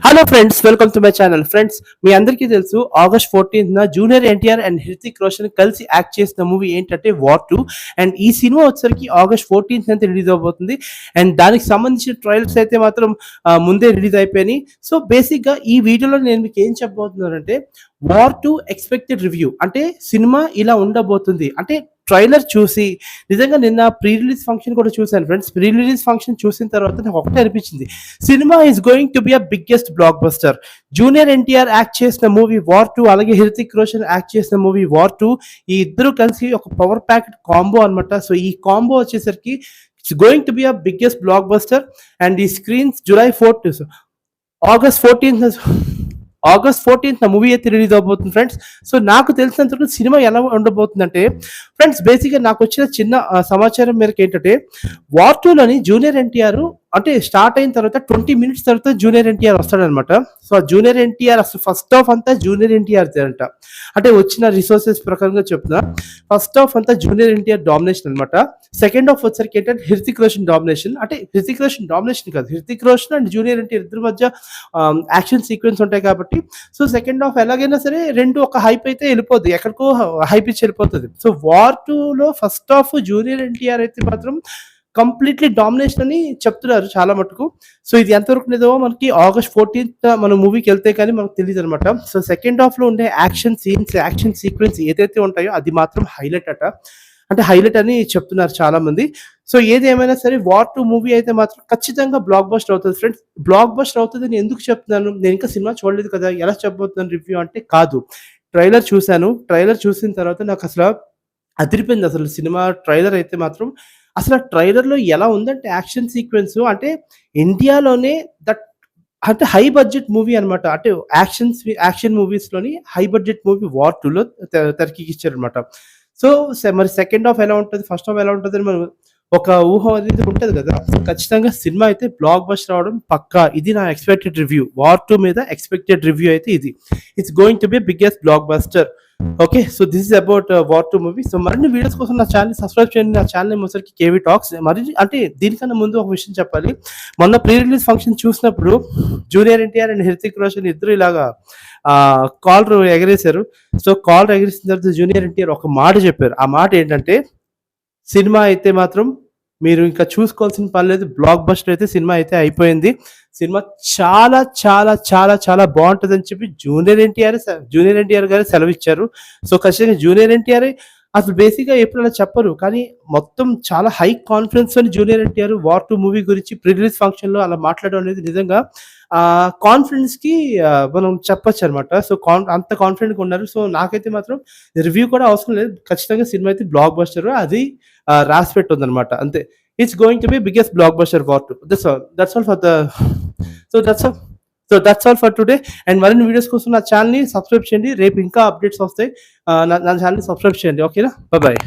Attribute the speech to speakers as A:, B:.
A: Hello friends, welcome to my channel. Friends, మీ అందరికీ తెలుసు ఆగస్ట్ 14న జూనియర్ ఎన్టీఆర్ అండ్ హృతిక్ రోషన్ కలిసి యాక్ట్ చేసిన మూవీ ఏంటంటే వార్ 2. అండ్ ఈ సినిమా వచ్చేసరికి ఆగస్ట్ 14th అయితే రిలీజ్ అవబోతుంది. అండ్ దానికి సంబంధించిన ట్రైలర్స్ అయితే మాత్రం ముందే రిలీజ్ అయిపోయినాయి. సో బేసిక్గా ఈ వీడియోలో నేను మీకు ఏం చెప్పబోతున్నానంటే వార్ 2 ఎక్స్పెక్టెడ్ రివ్యూ, అంటే సినిమా ఇలా ఉండబోతుంది అంటే ట్రైలర్ చూసి నిజంగా నిన్న ప్రీ రిలీజ్ ఫంక్షన్ కూడా చూశాను ఫ్రెండ్స్. ప్రీ రిలీజ్ ఫంక్షన్ చూసిన తర్వాత నాకు ఒకటే అనిపించింది, సినిమా is going to be a biggest blockbuster. Junior NTR act చేసిన మూవీ వార్ 2, అలాగే హృతిక్ రోషన్ యాక్ట్ చేసిన మూవీ వార్ 2, ఈ ఇద్దరు కలిసి ఒక పవర్ ప్యాకెట్ కాంబో అనమాట. సో ఈ కాంబో వచ్చేసరికి it's going to be a biggest blockbuster. And ఈ screens July 4th, August 14th movie అయితే రిలీజ్ అవబోతుంది ఫ్రెండ్స్. సో నాకు తెలిసినంత సినిమా ఎలా ఉండబోతుందంటే ఫ్రెండ్స్, బేసిక్గా నాకు వచ్చిన చిన్న సమాచారం మేరకు ఏంటంటే వార్ 2లోని జూనియర్ ఎన్టీఆర్ అంటే స్టార్ట్ అయిన తర్వాత 20 minutes తర్వాత జూనియర్ ఎన్టీఆర్ వస్తాడనమాట. సో ఆ జూనియర్ ఎన్టీఆర్ అసలు ఫస్ట్ హాఫ్ అంతా జూనియర్ ఎన్టీఆర్ అంట. అంటే వచ్చిన రిసోర్సెస్ ప్రకారంగా చెప్తున్నా, ఫస్ట్ హాఫ్ అంతా జూనియర్ ఎన్టీఆర్ డామినేషన్ అనమాట. సెకండ్ హాఫ్ వచ్చరికి ఏంటంటే హృతిక్ రోషన్ డామినేషన్. అంటే హృతిక్ రోషన్ డామినేషన్ కాదు, హృతిక్ రోషన్ అండ్ జూనియర్ ఎన్టీఆర్ ఇద్దరి మధ్య యాక్షన్ సీక్వెన్స్ ఉంటాయి కాబట్టి సో సెకండ్ హాఫ్ ఎలాగైనా సరే రెండు ఒక హైప్ అయితే వెళ్ళిపోద్ది, ఎక్కడికో హైప్ ఇచ్చి వెళ్ళిపోతుంది. సో వార్ 2లో ఫస్ట్ హాఫ్ జూనియర్ ఎన్టీఆర్ అయితే మాత్రం కంప్లీట్లీ డామినేషన్ అని చెప్తున్నారు చాలా మటుకు. సో ఇది ఎంతవరకు నిజమో మనకి ఆగస్ట్ 14th మనం మూవీకి వెళ్తే కానీ మనకు తెలియదు అనమాట. సో సెకండ్ హాఫ్లో ఉండే యాక్షన్ సీన్స్, యాక్షన్ సీక్వెన్స్ ఏదైతే ఉంటాయో అది మాత్రం హైలైట్ అట, అంటే హైలైట్ అని చెప్తున్నారు చాలా మంది. సో ఏది ఏమైనా సరే వార్ 2 మూవీ అయితే మాత్రం ఖచ్చితంగా బ్లాక్ బస్టర్ అవుతుంది ఫ్రెండ్స్. బ్లాక్ బస్టర్ అవుతుంది అని ఎందుకు చెప్తున్నాను, నేను ఇంకా సినిమా చూడలేదు కదా ఎలా చెప్పబోతున్నాను రివ్యూ అంటే కాదు, ట్రైలర్ చూశాను. ట్రైలర్ చూసిన తర్వాత నాకు అసలు అదిరిపోయింది. అసలు సినిమా ట్రైలర్ అయితే మాత్రం అసలు ట్రైలర్లో ఎలా ఉందంటే యాక్షన్ సీక్వెన్స్ అంటే ఇండియాలోనే దట్ అంటే హై బడ్జెట్ మూవీ అనమాట. అంటే యాక్షన్ మూవీస్లోని హై బడ్జెట్ మూవీ వార్ 2లో తెరకెక్కించారనమాట. సో మరి సెకండ్ హాఫ్ ఎలా ఉంటుంది, ఫస్ట్ హాఫ్ ఎలా ఉంటుంది అని మనం ఒక ఊహ అనేది ఉంటుంది కదా. ఖచ్చితంగా సినిమా అయితే బ్లాక్ బస్టర్ రావడం పక్కా. ఇది నా ఎక్స్పెక్టెడ్ రివ్యూ, వార్ 2 మీద ఎక్స్పెక్టెడ్ రివ్యూ అయితే ఇది. It's going to B biggest block buster. Okay, so this is about war 2 movie. So మరిన్ని వీడియోస్ కోసం నా ఛానల్ సబ్స్క్రైబ్ చేయండి. నా ఛానల్ వచ్చరికి కేవీ టాక్స్. మరి అంటే దీనికన్నా ముందు ఒక విషయం చెప్పాలి, మొన్న ప్రీ రిలీజ్ ఫంక్షన్ చూసినప్పుడు జూనియర్ ఎన్టీఆర్ అండ్ హృతిక్ రోషన్ ఇద్దరు ఇలాగా కాలర్ ఎగరేశారు. సో కాలర్ ఎగరేసిన తర్వాత జూనియర్ ఎన్టీఆర్ ఒక మాట చెప్పారు. ఆ మాట ఏంటంటే సినిమా అయితే మాత్రం మీరు ఇంకా చూసుకోవాల్సిన పని లేదు, బ్లాక్ బస్టర్ అయితే సినిమా అయితే అయిపోయింది. సినిమా చాలా చాలా చాలా చాలా బాగుంటుంది అని చెప్పి జూనియర్ ఎన్టీఆర్ గారు సెలవిచ్చారు. సో ఖచ్చితంగా జూనియర్ ఎన్టీఆర్ అసలు బేసిక్గా ఎప్పుడు అలా చెప్పరు, కానీ మొత్తం చాలా హై కాన్ఫిడెన్స్ అని జూనియర్ ఎన్టీఆర్ వార్ 2 మూవీ గురించి ప్రీ రిలీజ్ ఫంక్షన్లో అలా మాట్లాడడం అనేది నిజంగా కాన్ఫిడెన్స్కి మనం చెప్పొచ్చు అనమాట. సో అంత కాన్ఫిడెంట్గా ఉన్నారు. సో నాకైతే మాత్రం రివ్యూ కూడా అవసరం లేదు, ఖచ్చితంగా సినిమా అయితే బ్లాక్ బస్టర్ అది రాసి పెట్టుంది అనమాట. అంతే, it's going to B biggest block buster war 2. That's all for the that's all for today. And మరిన్ని వీడియోస్ కోసం నా ఛానల్ని సబ్స్క్రైబ్ చేయండి. రేపు ఇంకా అప్డేట్స్ వస్తాయి. నా ఛానల్ని సబ్స్క్రైబ్ చేయండి. ఓకేనా, బాయ్.